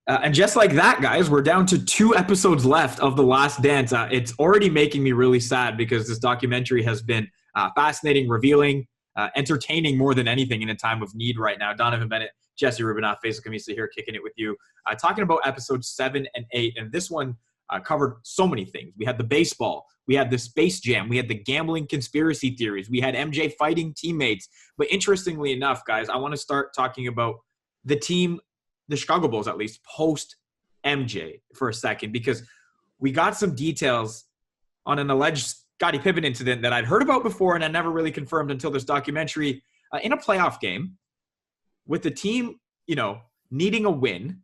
And just like that, guys, we're down to 2 episodes left of The Last Dance. It's already making me really sad because this documentary has been fascinating, revealing, entertaining more than anything in a time of need right now. Donnovan Bennett, Jesse Rubinoff, Faizal Khamisa here kicking it with you. Talking about episodes 7 and 8. And this one covered so many things. We had the baseball. We had the Space Jam. We had the gambling conspiracy theories. We had MJ fighting teammates. But interestingly enough, guys, I want to start talking about the team, the Chicago Bulls at least, post MJ for a second, because we got some details on an alleged Scottie Pippen incident that I'd heard about before and I never really confirmed until this documentary in a playoff game with the team, needing a win.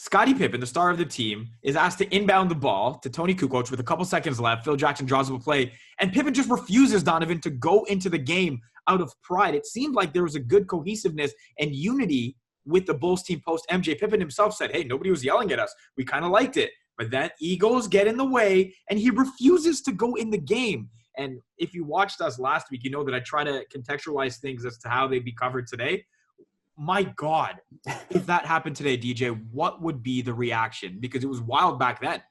Scottie Pippen, the star of the team, is asked to inbound the ball to Tony Kukoc with a couple seconds left. Phil Jackson draws up a play, and Pippen just refuses Donnovan to go into the game out of pride. It seemed like there was a good cohesiveness and unity with the Bulls team post MJ. Pippen himself said, hey, nobody was yelling at us. We kind of liked it. But then egos get in the way, and he refuses to go in the game. And if you watched us last week, you know that I try to contextualize things as to how they'd be covered today. My God, if that happened today, DJ, what would be the reaction? Because it was wild back then.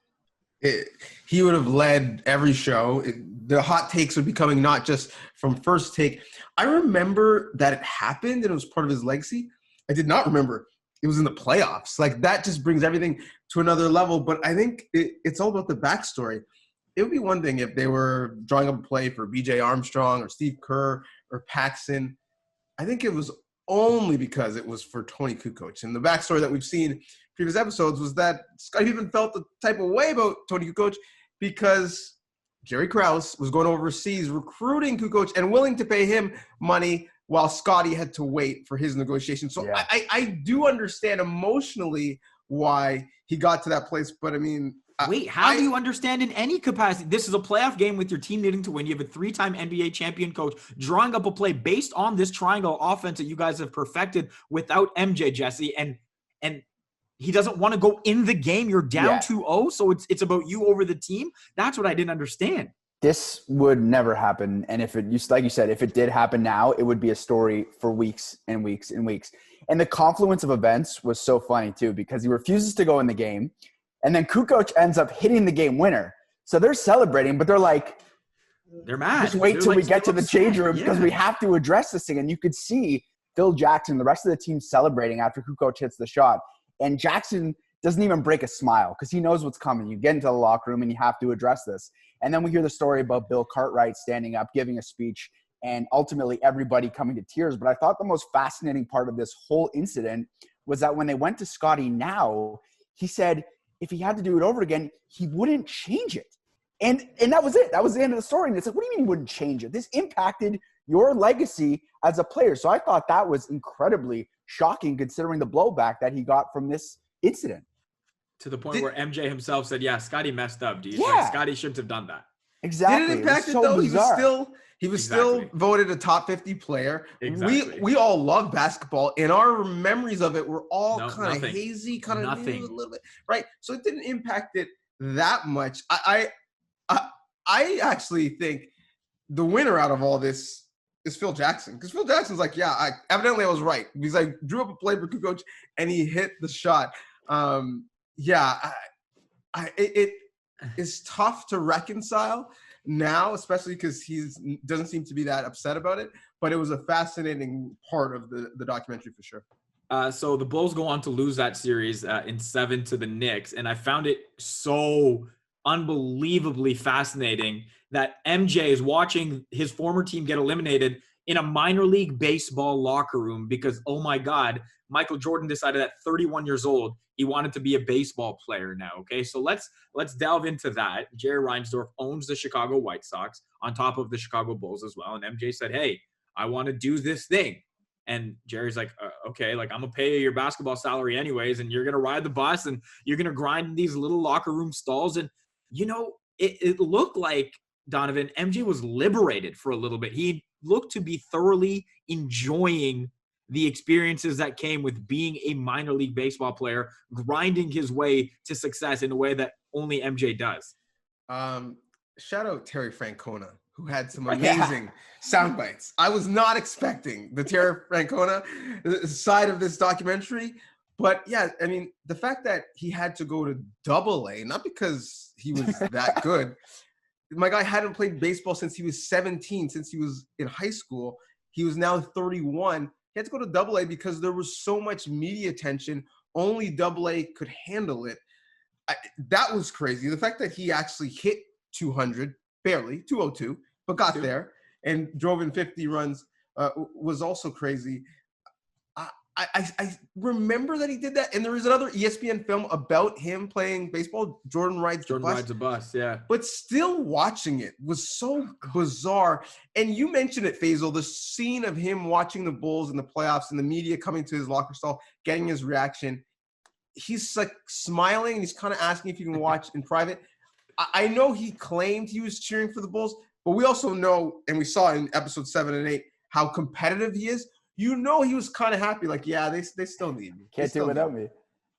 He would have led every show. The hot takes would be coming not just from First Take. I remember that it happened and it was part of his legacy. I did not remember it was in the playoffs. Like, that just brings everything to another level. But I think it's all about the backstory. It would be one thing if they were drawing up a play for B.J. Armstrong or Steve Kerr or Paxson. I think it was only because it was for Tony Kukoc. And the backstory that we've seen in previous episodes was that Scottie even felt the type of way about Tony Kukoc because Jerry Krause was going overseas recruiting Kukoc and willing to pay him money while Scottie had to wait for his negotiation. So yeah. I do understand emotionally why he got to that place. But, I mean, wait, how do you understand in any capacity? This is a playoff game with your team needing to win. You have a 3-time NBA champion coach drawing up a play based on this triangle offense that you guys have perfected without MJ, Jesse. And he doesn't want to go in the game. You're down 2-0, so it's about you over the team. That's what I didn't understand. This would never happen. And if it, like you said, if it did happen now, it would be a story for weeks and weeks and weeks. And the confluence of events was so funny, too, because he refuses to go in the game. And then Kukoc ends up hitting the game winner. So they're celebrating, but they're like, they're mad. Just wait till we get to the change room because we have to address this thing. And you could see Phil Jackson, the rest of the team celebrating after Kukoc hits the shot. And Jackson doesn't even break a smile because he knows what's coming. You get into the locker room and you have to address this. And then we hear the story about Bill Cartwright standing up, giving a speech, and ultimately everybody coming to tears. But I thought the most fascinating part of this whole incident was that when they went to Scottie now, he said if he had to do it over again, he wouldn't change it. And that was it. That was the end of the story. And it's like, what do you mean he wouldn't change it? This impacted your legacy as a player. So I thought that was incredibly shocking considering the blowback that he got from this incident. To the point where MJ himself said, yeah, Scottie messed up, dude. Yeah. Like, Scottie shouldn't have done that. Exactly. Did it impact it, though? He was still voted a top 50 player. Exactly. We all love basketball, and our memories of it were all kind of hazy, kind of a little bit, right? So it didn't impact it that much. I actually think the winner out of all this is Phil Jackson, because Phil Jackson's like, evidently I was right, because I drew up a play for Kukoc and he hit the shot. It is tough to reconcile now, especially because he doesn't seem to be that upset about it. But it was a fascinating part of the documentary for sure. So the Bulls go on to lose that series in 7 to the Knicks. And I found it so unbelievably fascinating that MJ is watching his former team get eliminated in a minor league baseball locker room because, oh my God, Michael Jordan decided at 31 years old, he wanted to be a baseball player now, okay? So let's delve into that. Jerry Reinsdorf owns the Chicago White Sox on top of the Chicago Bulls as well. And MJ said, hey, I want to do this thing. And Jerry's like, okay, like I'm going to pay you your basketball salary anyways, and you're going to ride the bus, and you're going to grind in these little locker room stalls. And, it looked like, Donnovan, MJ was liberated for a little bit. He looked to be thoroughly enjoying the experiences that came with being a minor league baseball player, grinding his way to success in a way that only MJ does. Shout out Terry Francona, who had some amazing sound bites. I was not expecting the Terry Francona side of this documentary, But yeah, I mean, the fact that he had to go to AA, not because he was that good. My guy hadn't played baseball since he was 17, since he was in high school. He was now 31. He had to go to AA because there was so much media attention. Only AA could handle it. That was crazy. The fact that he actually hit 200, barely, 202, but got there and drove in 50 runs was also crazy. I remember that he did that. And there was another ESPN film about him playing baseball. Jordan rides a bus, yeah. But still watching it was so bizarre. And you mentioned it, Faizal, the scene of him watching the Bulls in the playoffs and the media coming to his locker stall, getting his reaction. He's like smiling and he's kind of asking if you can watch in private. I know he claimed he was cheering for the Bulls, but we also know, and we saw in episode 7 and 8, how competitive he is. You know, he was kind of happy, like, yeah, they still need me. Can't do without me.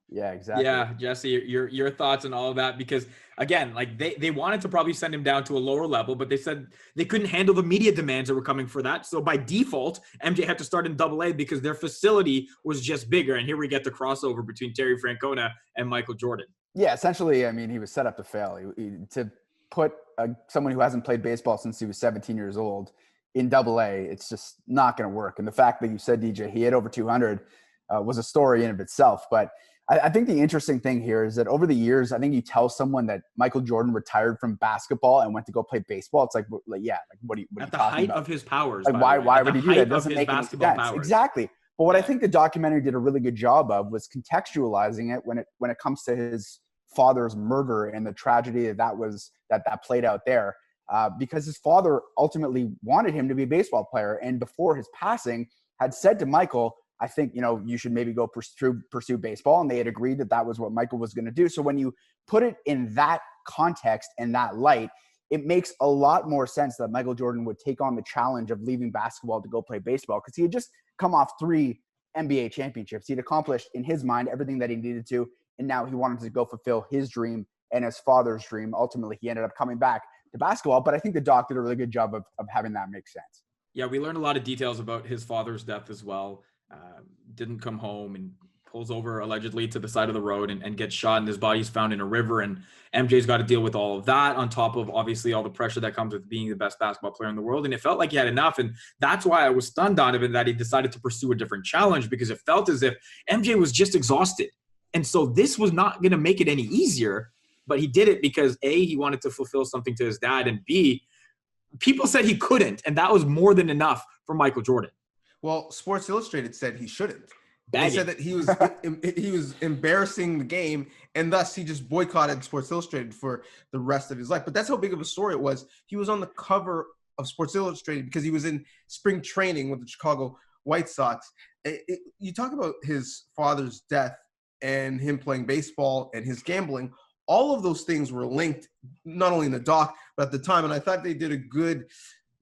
Yeah, exactly. Yeah, Jesse, your thoughts on all of that, because again, like they wanted to probably send him down to a lower level, but they said they couldn't handle the media demands that were coming for that. So by default, MJ had to start in AA because their facility was just bigger. And here we get the crossover between Terry Francona and Michael Jordan. Yeah, essentially, I mean, he was set up to fail. To put someone who hasn't played baseball since he was 17 years old in AA, it's just not going to work. And the fact that you said, DJ, he hit over 200 was a story in of itself. But I think the interesting thing here is that over the years, I think you tell someone that Michael Jordan retired from basketball and went to go play baseball. It's like yeah, like what are you at the height of his powers? Like why would he do that? It doesn't make any sense. Powers. Exactly. But what I think the documentary did a really good job of was contextualizing it when it comes to his father's murder and the tragedy that played out there. Because his father ultimately wanted him to be a baseball player, and before his passing had said to Michael, I think, you should maybe go pursue baseball. And they had agreed that was what Michael was going to do. So when you put it in that context and that light, it makes a lot more sense that Michael Jordan would take on the challenge of leaving basketball to go play baseball, because he had just come off 3 NBA championships. He'd accomplished in his mind everything that he needed to. And now he wanted to go fulfill his dream and his father's dream. Ultimately, he ended up coming back to basketball. But I think the doc did a really good job of having that make sense. Yeah, we learned a lot of details about his father's death as well. Didn't come home and pulls over allegedly to the side of the road and gets shot, and his body's found in a river. And MJ's got to deal with all of that on top of obviously all the pressure that comes with being the best basketball player in the world. And it felt like he had enough. And that's why I was stunned, Donovan, that he decided to pursue a different challenge, because it felt as if MJ was just exhausted. And so this was not going to make it any easier, but he did it because A, he wanted to fulfill something to his dad, and B, people said he couldn't. And that was more than enough for Michael Jordan. Well, Sports Illustrated said he shouldn't. They said that he was embarrassing the game, and thus he just boycotted Sports Illustrated for the rest of his life. But that's how big of a story it was. He was on the cover of Sports Illustrated because he was in spring training with the Chicago White Sox. You talk about his father's death and him playing baseball and his gambling. All of those things were linked, not only in the doc, but at the time. And I thought they did a good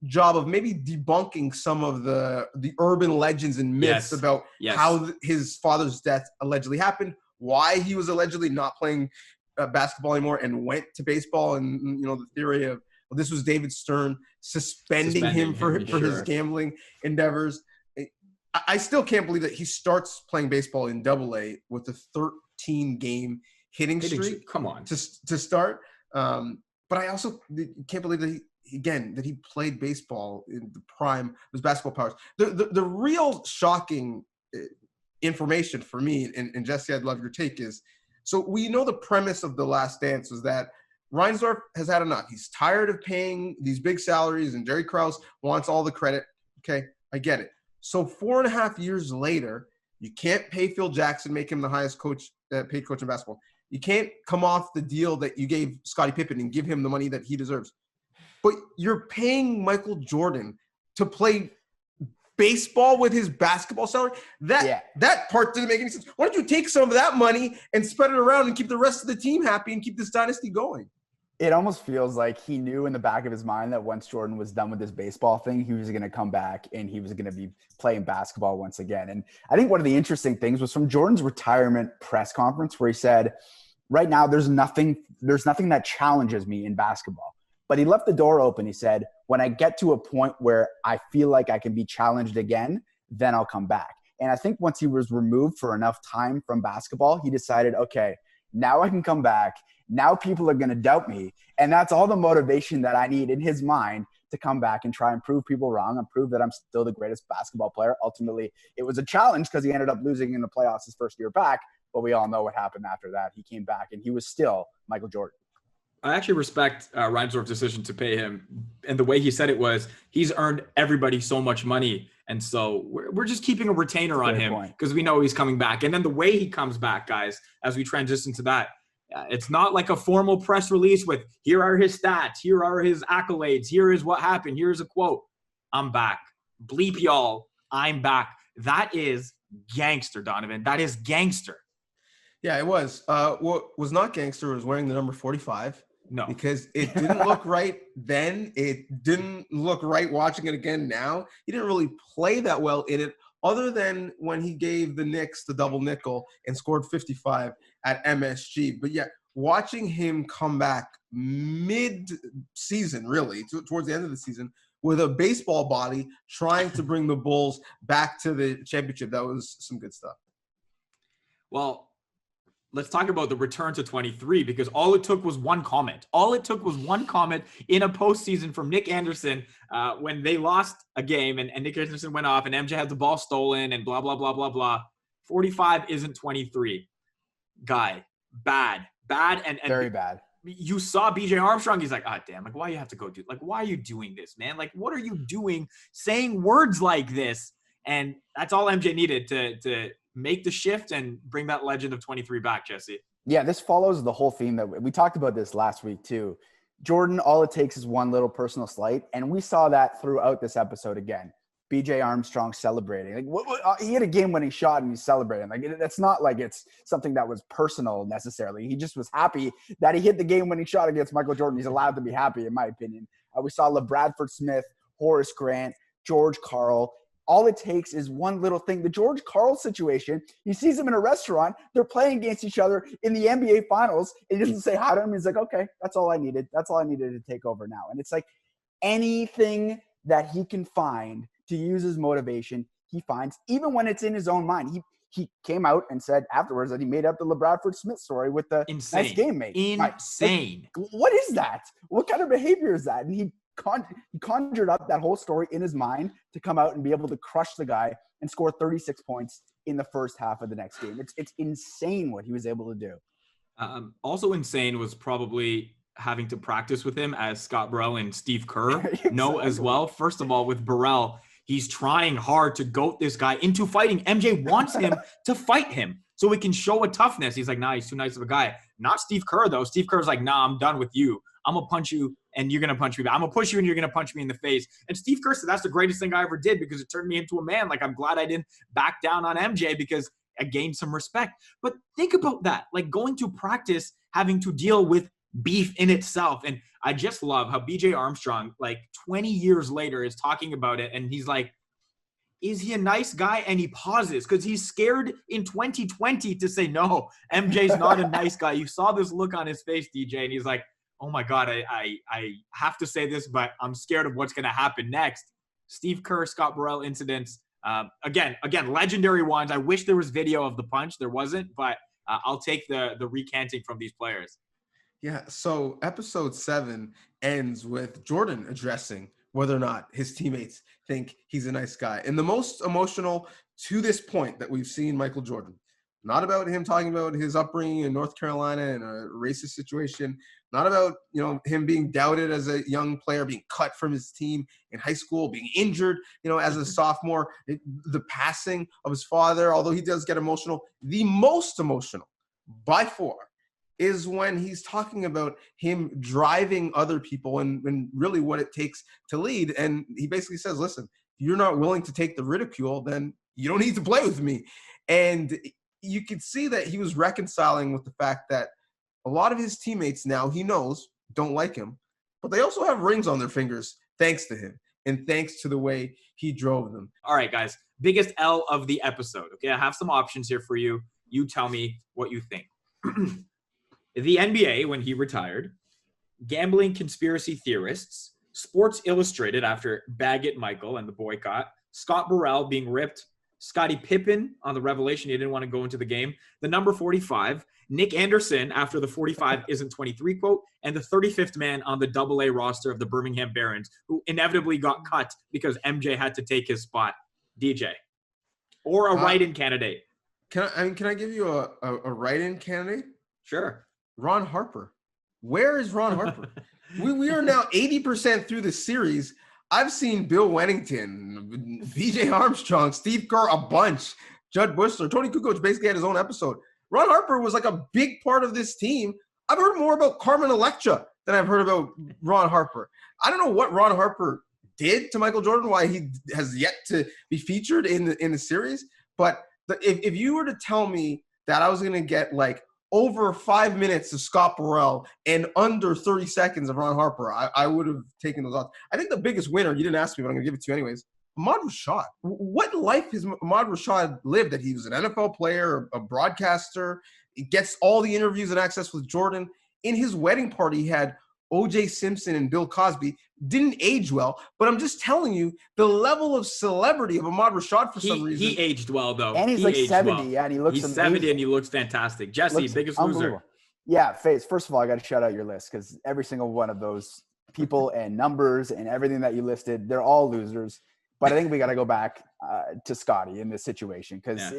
job of maybe debunking some of the urban legends and myths about how his father's death allegedly happened, why he was allegedly not playing basketball anymore and went to baseball, and the theory of this was David Stern suspending him for his gambling endeavors. I still can't believe that he starts playing baseball in AA with a 13-game hitting streak. Come on, to start. But I also can't believe that he played baseball in the prime of his basketball powers. The real shocking information for me, and Jesse, I'd love your take, is, so we know the premise of The Last Dance was that Reinsdorf has had enough. He's tired of paying these big salaries, and Jerry Krause wants all the credit. Okay, I get it. So 4.5 years later, you can't pay Phil Jackson, make him the highest paid coach in basketball. You can't come off the deal that you gave Scottie Pippen and give him the money that he deserves. But you're paying Michael Jordan to play baseball with his basketball salary? That part didn't make any sense. Why don't you take some of that money and spread it around and keep the rest of the team happy and keep this dynasty going? It almost feels like he knew in the back of his mind that once Jordan was done with this baseball thing, he was going to come back and he was going to be playing basketball once again. And I think one of the interesting things was from Jordan's retirement press conference, where he said, right now, there's nothing that challenges me in basketball. But he left the door open. He said, when I get to a point where I feel like I can be challenged again, then I'll come back. And I think once he was removed for enough time from basketball, he decided, okay, now I can come back. Now people are going to doubt me. And that's all the motivation that I need in his mind to come back and try and prove people wrong and prove that I'm still the greatest basketball player. Ultimately, it was a challenge because he ended up losing in the playoffs his first year back. But we all know what happened after that. He came back and he was still Michael Jordan. I actually respect Reinsdorf's decision to pay him. And the way he said it was, he's earned everybody so much money. And so we're just keeping a retainer on him because we know he's coming back. And then the way he comes back, guys, as we transition to that, it's not like a formal press release with, here are his stats, here are his accolades, here is what happened, here's a quote. I'm back. Bleep y'all, I'm back. That is gangster, Donovan. That is gangster. Yeah, it was. What was not gangster was wearing the number 45. No. Because it didn't look right then. It didn't look right watching it again now. He didn't really play that well in it, other than when he gave the Knicks the double nickel and scored 55 at MSG. But yeah, watching him come back mid-season, really, towards the end of the season, with a baseball body trying to bring the Bulls back to the championship, that was some good stuff. Well, let's talk about the return to 23, because all it took was one comment. All it took was one comment in a postseason from Nick Anderson when they lost a game and Nick Anderson went off and MJ had the ball stolen and blah, blah, blah, blah, blah. 45 isn't 23. Guy, bad. And very bad. You saw BJ Armstrong. He's like, damn, like, why you have to go do, like, why are you doing this, man? Like, what are you doing saying words like this? And that's all MJ needed to make the shift and bring that legend of 23 back, Jesse. Yeah, this follows the whole theme that we talked about this last week too. Jordan, all it takes is one little personal slight, and we saw that throughout this episode again. BJ Armstrong celebrating. Like, he had a game-winning shot and he's celebrating. Like, that's not like it's something that was personal necessarily. He just was happy that he hit the game-winning shot against Michael Jordan. He's allowed to be happy, in my opinion. We saw LeBradford Smith, Horace Grant, George Karl. All it takes is one little thing. The George Karl situation, he sees him in a restaurant. They're playing against each other in the NBA Finals. And he doesn't say hi to him. He's like, okay, that's all I needed. That's all I needed to take over now. And it's like anything that he can find to use as motivation, he finds, even when it's in his own mind. He came out and said afterwards that he made up the LeBradford Smith story with the nice game mate. Insane. Like, what is that? What kind of behavior is that? And he conjured up that whole story in his mind to come out and be able to crush the guy and score 36 points in the first half of the next game. It's insane what he was able to do. Also insane was probably having to practice with him, as Scott Burrell and Steve Kerr know as well. First of all, with Burrell, he's trying hard to goat this guy into fighting. MJ wants him to fight him so he can show a toughness. He's like, nah, he's too nice of a guy. Not Steve Kerr, though. Steve Kerr's like, nah, I'm done with you. I'm going to punch you and you're going to punch me back. I'm going to push you and you're going to punch me in the face. And Steve Kerr said, that's the greatest thing I ever did because it turned me into a man. Like, I'm glad I didn't back down on MJ because I gained some respect. But think about that. Like, going to practice, having to deal with beef in itself. And I just love how BJ Armstrong, like 20 years later, is talking about it. And he's like, is he a nice guy? And he pauses because he's scared in 2020 to say, no, MJ's not a nice guy. You saw this look on his face, DJ. And he's like, oh my God, I have to say this, but I'm scared of what's going to happen next. Steve Kerr, Scott Burrell incidents. Again, legendary ones. I wish there was video of the punch. There wasn't, but I'll take the recanting from these players. Yeah, so episode 7 ends with Jordan addressing whether or not his teammates think he's a nice guy. And the most emotional to this point that we've seen Michael Jordan. Not about him talking about his upbringing in North Carolina and a racist situation. Not about, him being doubted as a young player, being cut from his team in high school, being injured, as a sophomore. The passing of his father, although he does get emotional. The most emotional, by far, is when he's talking about him driving other people and really what it takes to lead. And he basically says, listen, if you're not willing to take the ridicule, then you don't need to play with me. And you could see that he was reconciling with the fact that a lot of his teammates now, he knows, don't like him, but they also have rings on their fingers thanks to him and thanks to the way he drove them. All right, guys, biggest L of the episode. Okay, I have some options here for you. You tell me what you think. The NBA, when he retired, gambling conspiracy theorists, Sports Illustrated after Baggett Michael and the boycott, Scott Burrell being ripped Scottie Pippen on the revelation. He didn't want to go into the game. The number 45, Nick Anderson after the 45 isn't 23 quote, and the 35th man on the AA roster of the Birmingham Barons, who inevitably got cut because MJ had to take his spot. DJ. Or a write-in candidate. Can I give you a write-in candidate? Sure. Ron Harper. Where is Ron Harper? we are now 80% through the series. I've seen Bill Wennington, VJ Armstrong, Steve Kerr, a bunch. Judd Bushler, Tony Kukoc basically had his own episode. Ron Harper was like a big part of this team. I've heard more about Carmen Electra than I've heard about Ron Harper. I don't know what Ron Harper did to Michael Jordan, why he has yet to be featured in the series. But if you were to tell me that I was going to get like over 5 minutes of Scott Burrell and under 30 seconds of Ron Harper, I would have taken those odds. I think the biggest winner, you didn't ask me, but I'm going to give it to you anyways, Ahmad Rashad. What life has Ahmad Rashad lived that he was an NFL player, a broadcaster, he gets all the interviews and access with Jordan. In his wedding party, he had O.J. Simpson and Bill Cosby. Didn't age well, but I'm just telling you, the level of celebrity of Ahmad Rashad for some reason. He aged well, though. And he's like 70, yeah, and he looks amazing. 70 and he looks fantastic. Jesse, biggest loser. Yeah, Faze, first of all, I got to shout out your list because every single one of those people and numbers and everything that you listed, they're all losers. But I think we got to go back to Scottie in this situation because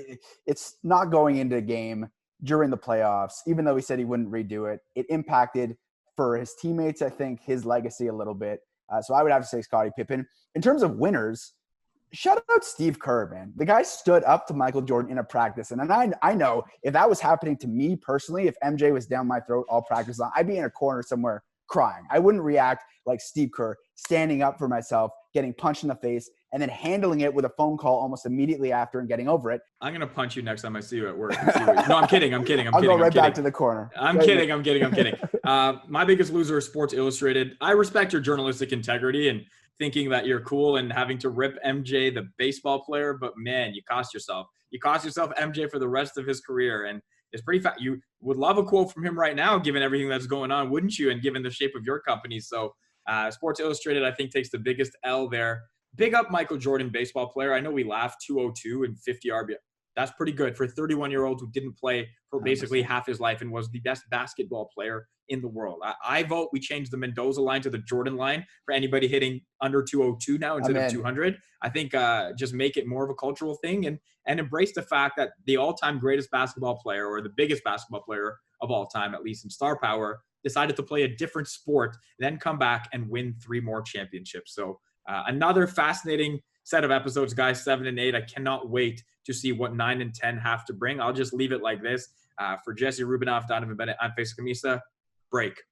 it's not going into a game during the playoffs, even though he said he wouldn't redo it. It impacted for his teammates, I think, his legacy a little bit. So I would have to say Scottie Pippen. In terms of winners, shout out Steve Kerr, man. The guy stood up to Michael Jordan in a practice. And I know if that was happening to me personally, if MJ was down my throat all practice long, I'd be in a corner somewhere crying. I wouldn't react like Steve Kerr, standing up for myself, getting punched in the face, and then handling it with a phone call almost immediately after and getting over it. I'm going to punch you next time I see you at work. No, I'm kidding. I'll go right back to the corner. I'm kidding. My biggest loser is Sports Illustrated. I respect your journalistic integrity and thinking that you're cool and having to rip MJ, the baseball player, but man, you cost yourself. You cost yourself MJ for the rest of his career, and it's pretty fat. You would love a quote from him right now, given everything that's going on, wouldn't you? And given the shape of your company. So Sports Illustrated, I think, takes the biggest L there. Big up Michael Jordan, baseball player. I know we laughed 202 and 50 RBI. That's pretty good for a 31-year-old who didn't play for basically half his life and was the best basketball player in the world. I vote we change the Mendoza line to the Jordan line for anybody hitting under 202 now instead of 200. I think just make it more of a cultural thing and embrace the fact that the all-time greatest basketball player, or the biggest basketball player of all time, at least in star power, decided to play a different sport, then come back and win 3 more championships. So another fascinating set of episodes, guys, 7 and 8. I cannot wait to see what 9 and 10 have to bring. I'll just leave it like this. For Jesse Rubinoff, Donnovan Bennett, I'm Faizal Khamisa. Break.